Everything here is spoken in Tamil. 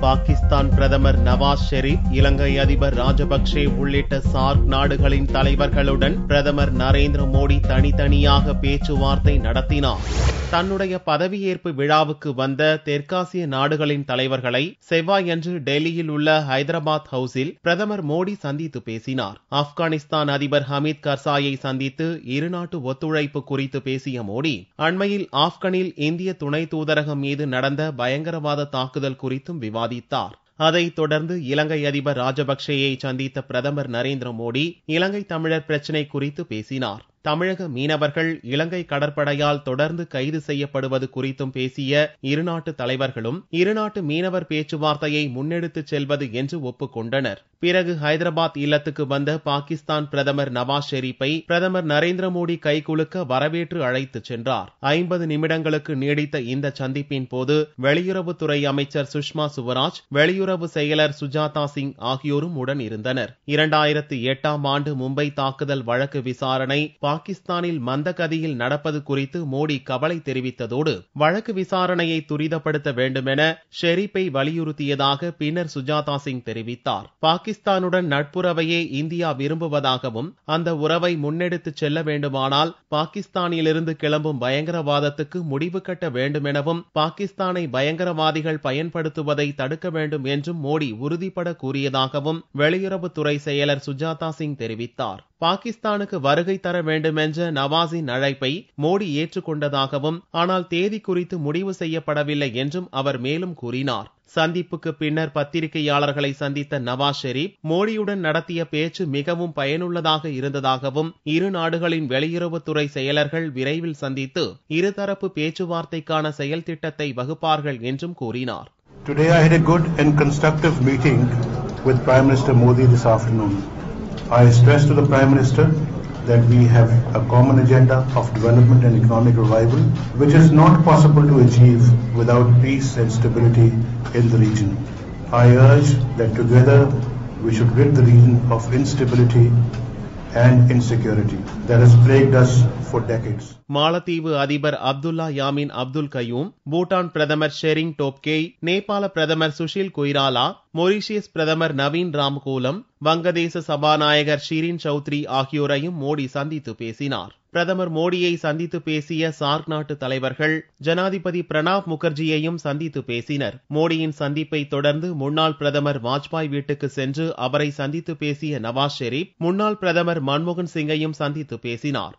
பாகிஸ்தான் பிரதமர் நவாஸ் ஷெரீப், இலங்கை அதிபர் ராஜபக்சே உள்ளிட்ட சார்க் நாடுகளின் தலைவர்களுடன் பிரதமர் நரேந்திர மோடி தனித்தனியாக பேச்சுவார்த்தை நடத்தினார். தன்னுடைய பதவியேற்பு விழாவுக்கு வந்த தெற்காசிய நாடுகளின் தலைவர்களை செவ்வாயன்று டெல்லியில் உள்ள ஹைதராபாத் ஹவுஸில் பிரதமர் மோடி சந்தித்து பேசினார். ஆப்கானிஸ்தான் அதிபர் ஹமீத் கர்சாயை சந்தித்து இருநாட்டு ஒத்துழைப்பு குறித்து பேசிய மோடி, அண்மையில் ஆப்கானில் இந்திய துணை தூதரகம் மீது நடந்த பயங்கரவாத தாக்குதல் குறித்தும் விவாதித்தார். அதைத் தொடர்ந்து இலங்கை அதிபர் ராஜபக்சேயை சந்தித்த பிரதமர் நரேந்திர மோடி இலங்கை தமிழர் பிரச்சினை குறித்து பேசினார். தமிழக மீனவர்கள் இலங்கை கடற்படையால் தொடர்ந்து கைது செய்யப்படுவது குறித்தும் பேசிய இருநாட்டு தலைவர்களும் இருநாட்டு மீனவர் பேச்சுவார்த்தையை முன்னெடுத்துச் செல்வது என்று ஒப்புக்கொண்டனர். பிறகு ஹைதராபாத் இல்லத்துக்கு வந்த பாகிஸ்தான் பிரதமர் நவாஸ் ஷெரீப்பை பிரதமர் நரேந்திர மோடி கைகுலுக்க வரவேற்று அழைத்துச் சென்றார். 50 நிமிடங்களுக்கு நீடித்த இந்த சந்திப்பின் போது வெளியுறவுத்துறை அமைச்சர் சுஷ்மா சுவராஜ், வெளியுறவு செயலர் சுஜாதா சிங் ஆகியோரும் உடன் இருந்தனர். 2008ஆம் ஆண்டு மும்பை தாக்குதல் வழக்கு விசாரணை பாகிஸ்தானில் மந்தகதியில் நடப்பது குறித்து மோடி கவலை தெரிவித்ததோடு வழக்கு விசாரணையை துரிதப்படுத்த வேண்டுமென ஷெரீப்பை வலியுறுத்தியதாக பின்னர் சுஜாதா சிங் தெரிவித்தார். பாகிஸ்தானுடன் நட்புறவையே இந்தியா விரும்புவதாகவும் அந்த உறவை முன்னெடுத்துச் செல்ல வேண்டுமானால் பாகிஸ்தானிலிருந்து கிளம்பும் பயங்கரவாதத்துக்கு முடிவு கட்ட வேண்டுமெனவும் பாகிஸ்தானை பயங்கரவாதிகள் பயன்படுத்துவதை தடுக்க வேண்டும் என்றும் மோடி உறுதிபட கூறியதாகவும் வெளியுறவுத்துறை செயலர் சுஜாதா சிங் தெரிவித்தார். பாகிஸ்தானுக்கு வருகை தர வேண்டுமென்ற நவாஸின் அழைப்பை மோடி ஏற்றுக்கொண்டதாகவும், ஆனால் தேதி குறித்து முடிவு செய்யப்படவில்லை என்றும் அவர் மேலும் கூறினார். சந்திப்புக்கு பின்னர் பத்திரிகையாளர்களை சந்தித்த நவாஸ் ஷெரீப், மோடியுடன் நடத்திய பேச்சு மிகவும் பயனுள்ளதாக இருந்ததாகவும், இரு நாடுகளின் வெளியுறவுத்துறை செயலர்கள் விரைவில் சந்தித்து இருதரப்பு பேச்சுவார்த்தைக்கான செயல் திட்டத்தை வகுப்பார்கள் என்றும் கூறினார். Today I had a good and constructive meeting with Prime Minister Modi this afternoon. I stressed to the Prime Minister that we have a common agenda of development and economic revival, which is not possible to achieve without peace and stability in the region. I urge that together we should rid the region of instability and insecurity that has plagued us for decades. மாலத்தீவு அதிபர் அப்துல்லா யாமின் அப்துல் கயூம், பூட்டான் பிரதமர் ஷெரிங் டோப்கே, நேபாள பிரதமர் சுஷில் கொய்ராலா, மொரீஷியஸ் பிரதமர் நவீன் ராம்கோலம், வங்கதேச சபாநாயகர் ஷிரின் சௌத்ரி ஆகியோரையும் மோடி சந்தித்து பேசினார். பிரதமர் மோடியை சந்தித்து பேசிய சார்க் நாட்டு தலைவர்கள் ஜனாதிபதி பிரணாப் முகர்ஜியையும் சந்தித்து பேசினர். மோடியின் சந்திப்பை தொடர்ந்து முன்னாள் பிரதமர் வாஜ்பாய் வீட்டுக்கு சென்று அவரை சந்தித்து பேசிய நவாஸ் ஷெரீப், முன்னாள் பிரதமர் மன்மோகன் சிங்கையும் சந்தித்து பேசினார்.